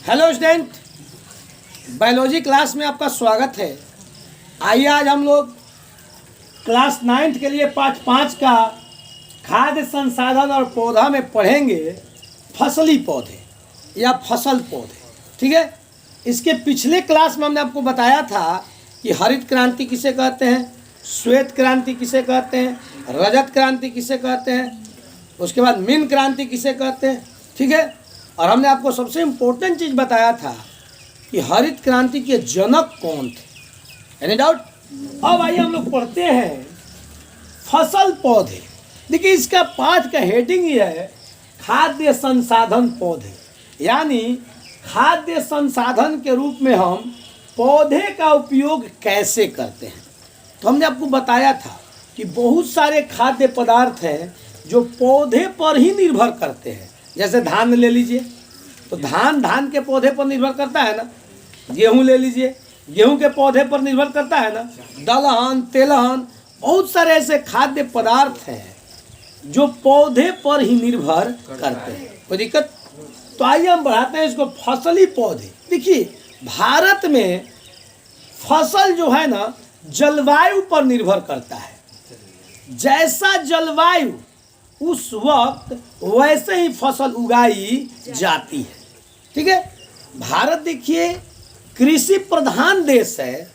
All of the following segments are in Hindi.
हेलो स्टूडेंट, बायोलॉजी क्लास में आपका स्वागत है। आइए आज हम लोग क्लास 9th के लिए पाठ 5 का खाद्य संसाधन और पौधा में पढ़ेंगे फसली पौधे या फसल पौधे। ठीक है, इसके पिछले क्लास में हमने आपको बताया था कि हरित क्रांति किसे कहते हैं, श्वेत क्रांति किसे कहते हैं, रजत क्रांति किसे कहते हैं, उसके बाद मीन क्रांति किसे कहते हैं। ठीक है, और हमने आपको सबसे इम्पोर्टेंट चीज़ बताया था कि हरित क्रांति के जनक कौन थे। Any doubt? अब आइए हम लोग पढ़ते हैं फसल पौधे। देखिए, इसका पाठ का हेडिंग ये है खाद्य संसाधन पौधे, यानी खाद्य संसाधन के रूप में हम पौधे का उपयोग कैसे करते हैं। तो हमने आपको बताया था कि बहुत सारे खाद्य पदार्थ हैं जो पौधे पर ही निर्भर करते हैं। जैसे धान ले लीजिए, तो धान के पौधे पर निर्भर करता है ना। गेहूं ले लीजिए, गेहूं के पौधे पर निर्भर करता है ना। दलहन, तेलहन, बहुत सारे ऐसे खाद्य पदार्थ हैं जो पौधे पर ही निर्भर करते हैं। कोई दिक्कत? तो आइए हम बढ़ाते हैं इसको फसली पौधे। देखिए, भारत में फसल जो है ना जलवायु पर निर्भर करता है। जैसा जलवायु उस वक्त वैसे ही फसल उगाई जाती है। ठीक है, भारत देखिए कृषि प्रधान देश है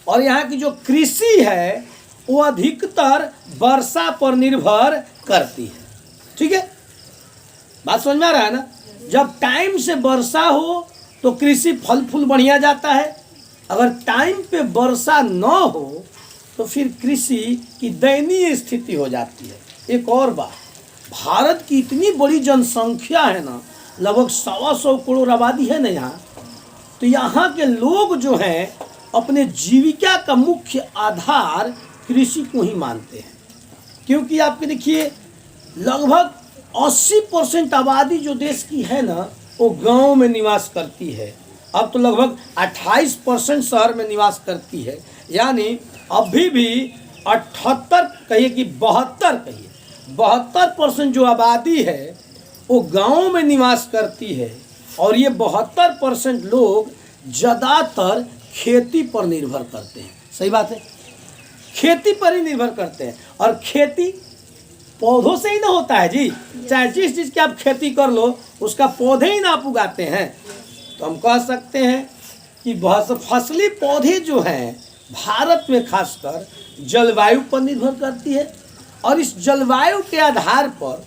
और यहाँ की जो कृषि है वो अधिकतर वर्षा पर निर्भर करती है। ठीक है, बात समझ में आ रहा है ना। जब टाइम से वर्षा हो तो कृषि फल फूल बढ़िया जाता है। अगर टाइम पे वर्षा न हो तो फिर कृषि की दयनीय स्थिति हो जाती है। एक और बात, भारत की इतनी बड़ी जनसंख्या है ना, लगभग 125 करोड़ आबादी है ना यहाँ। तो यहाँ के लोग जो हैं अपने जीविका का मुख्य आधार कृषि को ही मानते हैं। क्योंकि आपके देखिए लगभग 80% आबादी जो देश की है ना वो गांव में निवास करती है। अब तो लगभग 28% शहर में निवास करती है। यानी अभी भी 78 कहिए कि 72% जो आबादी है वो गांव में निवास करती है। और ये 72% लोग ज़्यादातर खेती पर निर्भर करते हैं। सही बात है, खेती पर ही निर्भर करते हैं। और खेती पौधों से ही ना होता है जी। चाहे जिस चीज़ की आप खेती कर लो उसका पौधे ही ना आप उगाते हैं। तो हम कह सकते हैं कि बहुत फसली पौधे जो हैं भारत में खासकर जलवायु पर निर्भर करती है। और इस जलवायु के आधार पर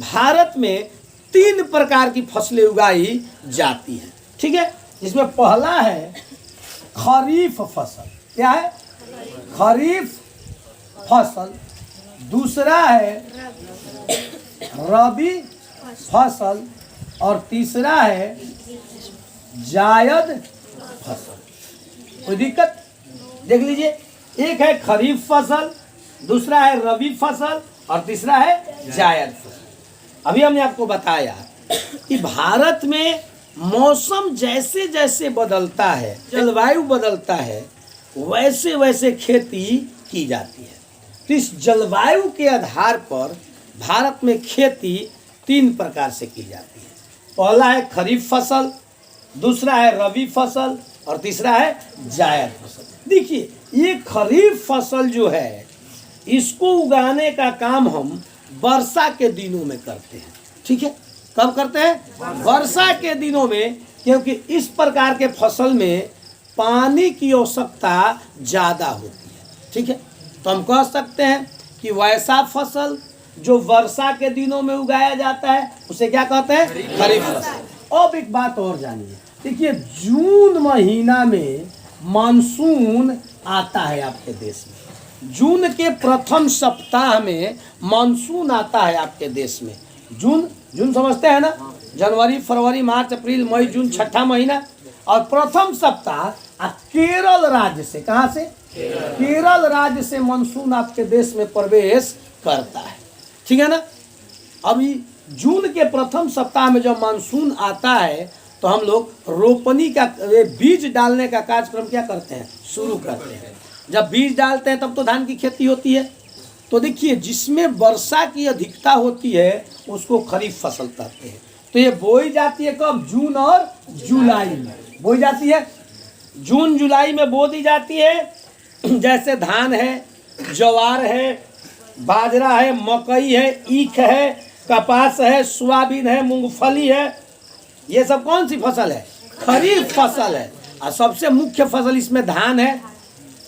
भारत में 3 प्रकार की फसलें उगाई जाती हैं। ठीक है, जिसमें पहला है खरीफ फसल। क्या है? खरीफ फसल। दूसरा है रबी फसल और तीसरा है जायद फसल। कोई दिक्कत? देख लीजिए, एक है खरीफ फसल, दूसरा है रबी फसल और तीसरा है जायद फसल। अभी हमने आपको बताया कि भारत में मौसम जैसे जैसे बदलता है, जलवायु बदलता है, वैसे वैसे खेती की जाती है। तो इस जलवायु के आधार पर भारत में खेती 3 प्रकार से की जाती है। पहला है खरीफ फसल, दूसरा है रबी फसल और तीसरा है जायद फसल। देखिए, ये खरीफ फसल जो है इसको उगाने का काम हम वर्षा के दिनों में करते हैं। ठीक है, कब करते हैं? वर्षा के दिनों में, क्योंकि इस प्रकार के फसल में पानी की आवश्यकता ज़्यादा होती है। ठीक है, तो हम कह सकते हैं कि वैसा फसल जो वर्षा के दिनों में उगाया जाता है उसे क्या कहते हैं? खरीफ फसल। अब एक बात और जानिए, देखिए जून महीना में मानसून आता है आपके देश में। जून के प्रथम सप्ताह में मानसून आता है आपके देश में। जून समझते हैं ना? जनवरी, फरवरी, मार्च, अप्रैल, मई, जून, 6ठा महीना। और प्रथम सप्ताह केरल राज्य से, कहाँ से? केरल राज्य से मानसून आपके देश में प्रवेश करता है। ठीक है ना। अभी जून के प्रथम सप्ताह में जब मानसून आता है तो हम लोग रोपनी का, बीज डालने का कार्यक्रम क्या करते हैं? शुरू करते हैं। जब बीज डालते हैं तब तो धान की खेती होती है। तो देखिए, जिसमें वर्षा की अधिकता होती है उसको खरीफ फसल कहते हैं। तो ये बोई जाती है कब? जून और जुलाई में बोई जाती है। जून जुलाई में बो दी जाती है। जैसे धान है, ज्वार है, बाजरा है, मकई है, ईख है, कपास है, सोयाबीन है, मूंगफली है। ये सब कौन सी फसल है? खरीफ फसल है। और सबसे मुख्य फसल इसमें धान है।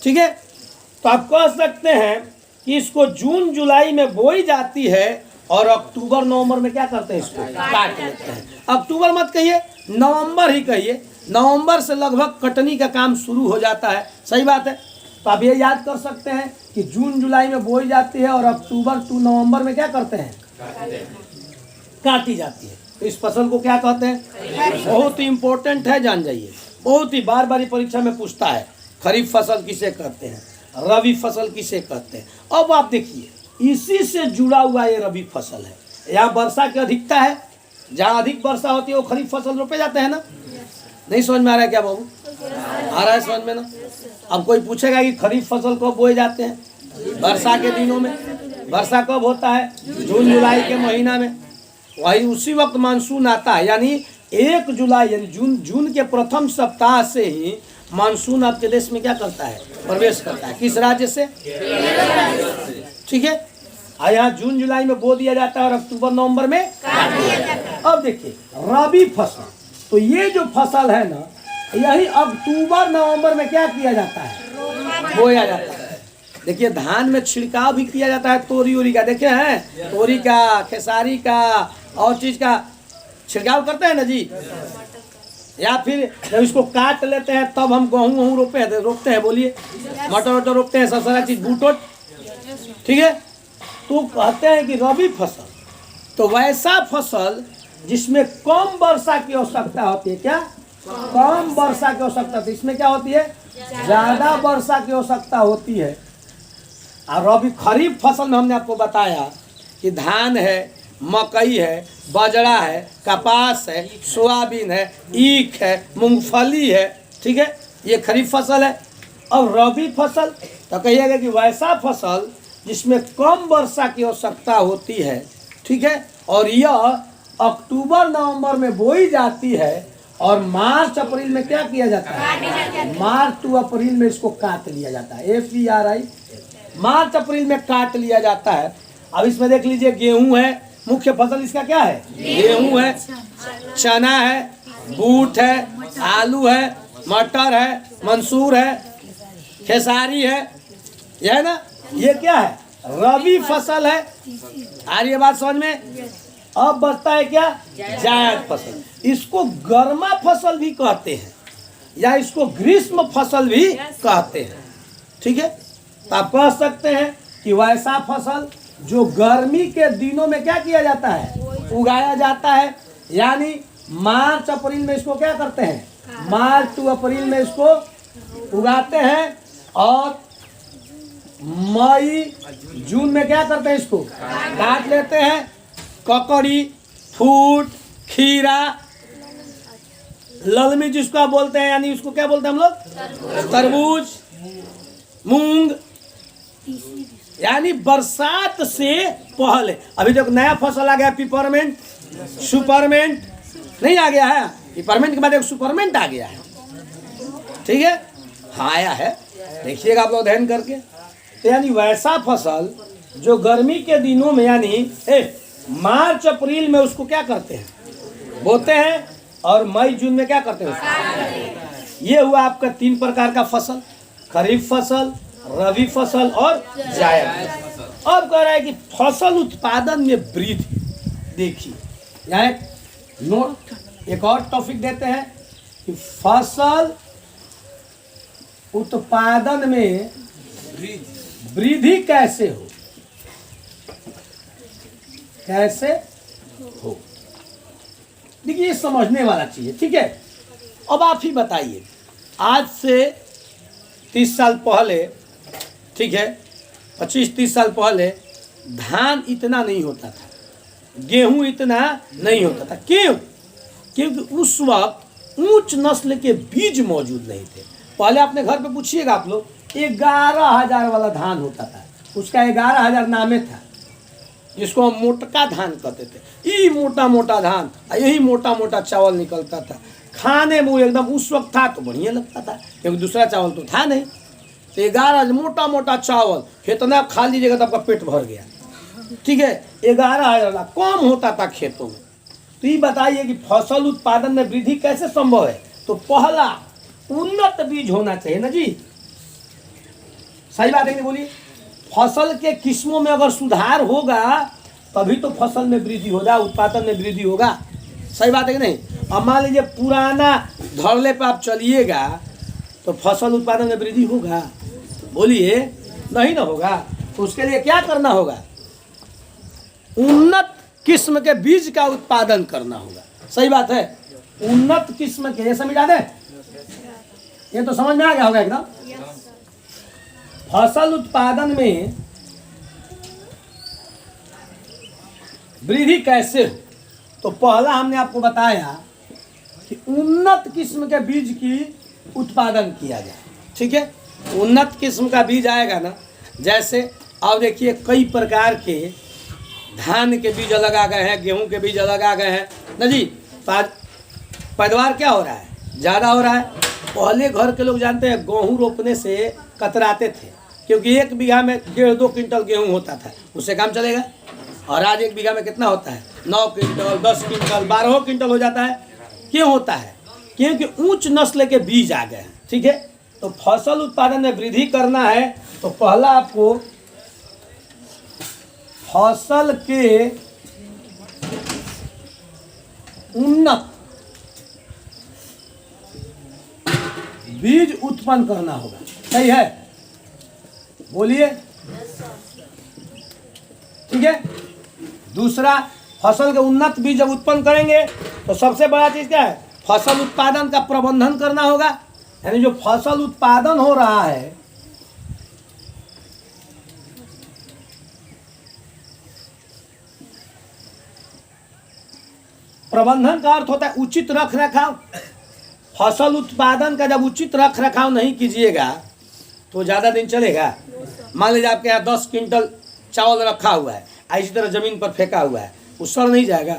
ठीक है, तो आप कह सकते हैं कि इसको जून जुलाई में बोई जाती है और अक्टूबर नवंबर में क्या करते हैं? इसको काट लेते हैं। अक्टूबर मत कहिए, नवंबर ही कहिए। नवंबर से लगभग कटनी का काम शुरू हो जाता है। सही बात है। तो आप ये याद कर सकते हैं कि जून जुलाई में बोई जाती है और अक्टूबर टू नवंबर में क्या करते हैं? काटी जाती है। तो इस फसल को क्या कहते हैं? बहुत ही इंपॉर्टेंट है, जान जाइए। बहुत ही बार बार परीक्षा में पूछता है, खरीफ फसल किसे कहते हैं, रबी फसल किसे कहते हैं। अब आप देखिए, इसी से जुड़ा हुआ ये रबी फसल है। यहाँ वर्षा की अधिकता है, जहाँ अधिक वर्षा होती है वो खरीफ फसल रोपे जाते हैं ना। नहीं समझ में आ रहा है क्या बाबू? आ रहा है समझ में ना? अब कोई पूछेगा कि खरीफ फसल कब बोए जाते हैं? वर्षा के दिनों में। वर्षा कब होता है? जून जुलाई के महीना में। वही उसी वक्त मानसून आता है, यानी 1 जुलाई यानी जून के प्रथम सप्ताह से ही मानसून आपके देश में क्या करता है? प्रवेश करता है। किस राज्य से? ठीक है। यहाँ जून जुलाई में बो दिया जाता है और अक्टूबर नवंबर में काट दिया जाता है। अब देखिए रबी फसल, तो ये जो फसल है ना, यही अक्टूबर नवंबर में क्या किया जाता है? बोया जाता है। देखिए धान में छिड़काव भी किया जाता है, तोरी ओरी का। देखे हैं तोरी का, खेसारी का और चीज का छिड़काव करते हैं ना जी। या फिर जब इसको काट लेते हैं तब हम गेहूँ रोपते हैं। बोलिए, मटर वटर रोपते हैं, सब सारा चीज बूट। ठीक है, तो कहते हैं कि रबी फसल तो वैसा फसल जिसमें कम वर्षा की आवश्यकता होती है। क्या? कम वर्षा की आवश्यकता होती है। इसमें क्या होती है? ज्यादा वर्षा की आवश्यकता होती है। और रबी खरीफ फसल में हमने आपको बताया कि धान है, मकई है, बाजरा है, कपास है, सोयाबीन है, ईख है, मूंगफली है। ठीक है, ये खरीफ फसल है। अब रबी फसल तो कहिएगा कि वैसा फसल जिसमें कम वर्षा की आवश्यकता होती है। ठीक है, और यह अक्टूबर नवंबर में बोई जाती है और मार्च अप्रैल में क्या किया जाता है? मार्च टू अप्रैल में इसको काट लिया जाता है। FERI, मार्च अप्रैल में काट लिया जाता है। अब इसमें देख लीजिए, गेहूं है, मुख्य फसल इसका क्या है? गेहूं है, चना है, बूट है, आलू है, मटर है, मंसूर है, खेसारी है। यह है ना, ये क्या है? रबी फसल है। आ रही है बात समझ में? अब बचता है क्या? जायद फसल। इसको गर्मा फसल भी कहते हैं या इसको ग्रीष्म फसल भी कहते हैं। ठीक है, तो आप कह सकते हैं कि वैसा फसल जो गर्मी के दिनों में क्या किया जाता है? उगाया जाता है। यानी मार्च अप्रैल में इसको क्या करते हैं? मार्च टू अप्रैल में इसको उगाते हैं और मई जून में क्या करते हैं? इसको काट लेते हैं। ककड़ी, फूट, खीरा, ललमी जिसको आप बोलते हैं, यानी उसको क्या बोलते हैं हम लोग? तरबूज, मूंग, यानी बरसात से पहले। अभी जो नया फसल आ गया पिपरमेंट, सुपरमेंट नहीं आ गया है? पिपरमेंट के बाद एक सुपरमेंट आ गया है। ठीक है, हाँ आया है, देखिएगा आप लोग अध्ययन करके। तो यानी वैसा फसल जो गर्मी के दिनों में यानी मार्च अप्रैल में उसको क्या करते हैं? बोते हैं और मई जून में क्या करते हैं? ये हुआ आपका 3 प्रकार का फसल, खरीफ फसल, रबी फसल और जायद। अब कह रहा है कि फसल उत्पादन में वृद्धि। देखिए यहाँ एक और टॉपिक देते हैं कि फसल उत्पादन में वृद्धि कैसे हो? कैसे हो? देखिए ये समझने वाला चीज है। ठीक है, अब आप ही बताइए, आज से 30 साल पहले, ठीक है 25-30 साल पहले धान इतना नहीं होता था, गेहूं इतना नहीं होता था। क्यों? क्योंकि उस वक्त उच्च नस्ल के बीज मौजूद नहीं थे। पहले अपने घर पे पूछिएगा आप लोग, 11,000 वाला धान होता था, उसका 11,000 नामे था। जिसको हम मोटका धान कहते थे। यही मोटा मोटा धान, यही मोटा मोटा चावल निकलता था। खाने में वो एकदम उस वक्त था तो बढ़िया लगता था, क्योंकि दूसरा चावल तो था नहीं। तो 11 मोटा मोटा चावल, कितना खा लीजिएगा तो आपका पेट भर गया। ठीक है, 11,000 कम होता था खेतों में। तो ये बताइए कि फसल उत्पादन में वृद्धि कैसे संभव है? तो पहला उन्नत बीज होना चाहिए ना जी, सही बात है कि नहीं बोलिए। फसल के किस्मों में अगर सुधार होगा तभी तो फसल में वृद्धि होगा, उत्पादन में वृद्धि होगा। सही बात है कि नहीं। अब मान लीजिए पुराना धरले पर आप चलिएगा तो फसल उत्पादन में वृद्धि होगा? बोलिए, नहीं ना होगा। तो उसके लिए क्या करना होगा? उन्नत किस्म के बीज का उत्पादन करना होगा। सही बात है, उन्नत किस्म के, ये समझ आते हैं? ये तो समझ में आ गया होगा एकदम। फसल उत्पादन में वृद्धि कैसे हो? तो पहला हमने आपको बताया कि उन्नत किस्म के बीज की उत्पादन किया जाए। ठीक है, उन्नत किस्म का बीज आएगा ना, जैसे अब देखिए कई प्रकार के धान के बीज अलग आ गए हैं, गेहूं के बीज अलग आ गए हैं ना जी। पैदावार क्या हो रहा है? ज़्यादा हो रहा है। पहले घर के लोग जानते हैं गेहूं रोपने से कतराते थे, क्योंकि 1 बीघा में 1.5-2 क्विंटल गेहूं होता था, उससे काम चलेगा। और आज 1 बीघा में कितना होता है? 9 क्विंटल, 10 क्विंटल, 12 क्विंटल हो जाता है। क्यों होता है? क्योंकि उच्च नस्ल के बीज आ गए हैं। ठीक है, तो फसल उत्पादन में वृद्धि करना है तो पहला आपको फसल के उन्नत बीज उत्पन्न करना होगा। सही है, बोलिए। ठीक है, दूसरा फसल के उन्नत बीज जब उत्पन्न करेंगे तो सबसे बड़ा चीज क्या है? फसल उत्पादन का प्रबंधन करना होगा। यानी जो फसल उत्पादन हो रहा है प्रबंधन का अर्थ होता है उचित रख रखाव। फसल उत्पादन का जब उचित रख रखाव नहीं कीजिएगा तो ज़्यादा दिन चलेगा। मान लीजिए आपके यहाँ 10 क्विंटल चावल रखा हुआ है, इसी तरह ज़मीन पर फेंका हुआ है, वो सड़ नहीं जाएगा।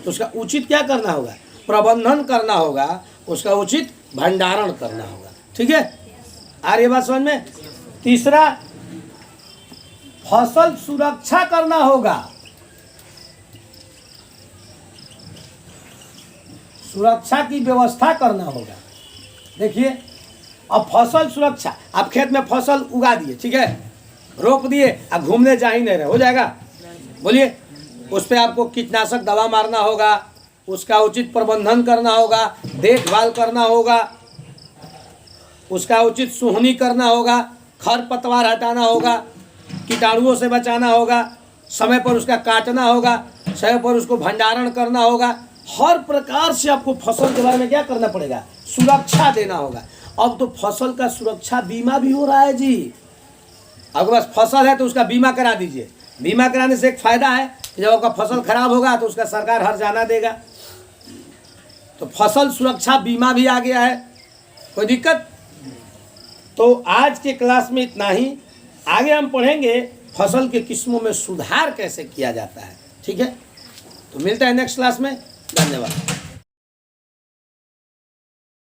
तो उसका उचित क्या करना होगा? प्रबंधन करना होगा, उसका उचित भंडारण करना होगा। ठीक है, आ रही बात समझ में। तीसरा, फसल सुरक्षा करना होगा। सुरक्षा की व्यवस्था करना होगा। देखिए, अब फसल सुरक्षा, आप खेत में फसल उगा दिए, ठीक है, रोप दिए, अब घूमने जा ही नहीं रहे, हो जाएगा? बोलिए, उस पर आपको कीटनाशक दवा मारना होगा, उसका उचित प्रबंधन करना होगा, देखभाल करना होगा, उसका उचित सोहनी करना होगा, खरपतवार हटाना होगा, कीटाणुओं से बचाना होगा, समय पर उसका काटना होगा, समय पर उसको भंडारण करना होगा। हर प्रकार से आपको फसल के बारे में क्या करना पड़ेगा? सुरक्षा देना होगा। अब तो फसल का सुरक्षा बीमा भी हो रहा है जी। आपके पास फसल है तो उसका बीमा करा दीजिए। बीमा कराने से एक फ़ायदा है कि जब आपका फसल खराब होगा तो उसका सरकार हर्जाना देगा। तो फसल सुरक्षा बीमा भी आ गया है, कोई दिक्कत? तो आज के क्लास में इतना ही। आगे हम पढ़ेंगे फसल के किस्मों में सुधार कैसे किया जाता है। ठीक है, तो मिलता है नेक्स्ट क्लास में। धन्यवाद।